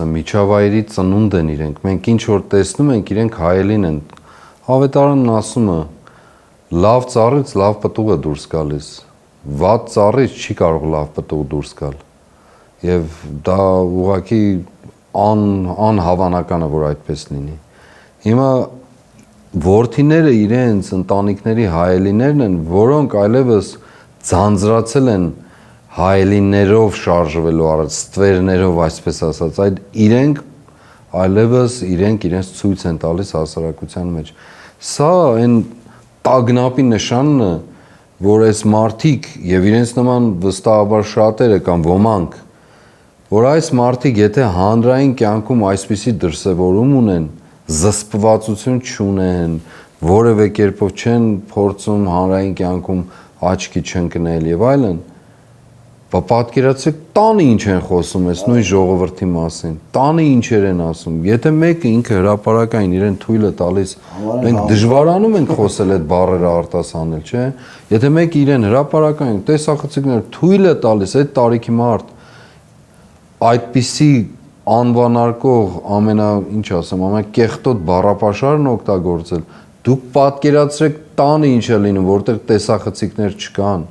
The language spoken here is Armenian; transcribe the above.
ասեմ, միջավայրի ծնունդ են իրենք, մենք ինչ որ տեսնում ենք, իրենք հայելին են, ավետարանն ասում է, լավ ծառից լավ պտուղ է դուրս գալիս, վատ ծառից չի կարող լավ պտուղ դուրս գալ, և դա ուղղակի անհավանական է, որ այդպես լինի, հիմա որդիները իրենց ընտանիքների հայելիներն են, որոնք այլևս ձանձրացել են հայելիներով շարժվելու առաջ, ստվերներով, այսպես ասած, այդ իրենք այլևս իրենց ցույց են տալիս հասարակության մեջ։ Սա այն տագնապի նշանն է, որ այս մարդիկ եւ իրենց նման վստահաբար շատերը կամ ոմանք, որ այս մարդիկ եթե հանրային կյանքում այսպիսի դրսևորում ունեն, զսպվածություն չունեն, որևէ կերպով չեն փորձում հանրային կյանքում աչքի չընկնել եւ այլն, պատկերացրեք տանը ինչ են խոսում այս նույն ժողովրդի մասին, տանը ինչեր են ասում, եթե մեկը ինքը հրապարակային իրեն թույլ է տալիս, մենք դժվարանում ենք խոսել այդ բառերը արտասանել, չէ՞, եթե մեկը իրեն հրապարակային տեսախցիկներ թույլ է տալիս այդ տարիքի մարդ, այդպիսի անվանարկող ինչ ասեմ, ամենակեղտոտ բառապաշարն օգտագործել, դուք պատկերացրեք տանը ինչ է լինում, որտեղ տեսախցիկներ չկան,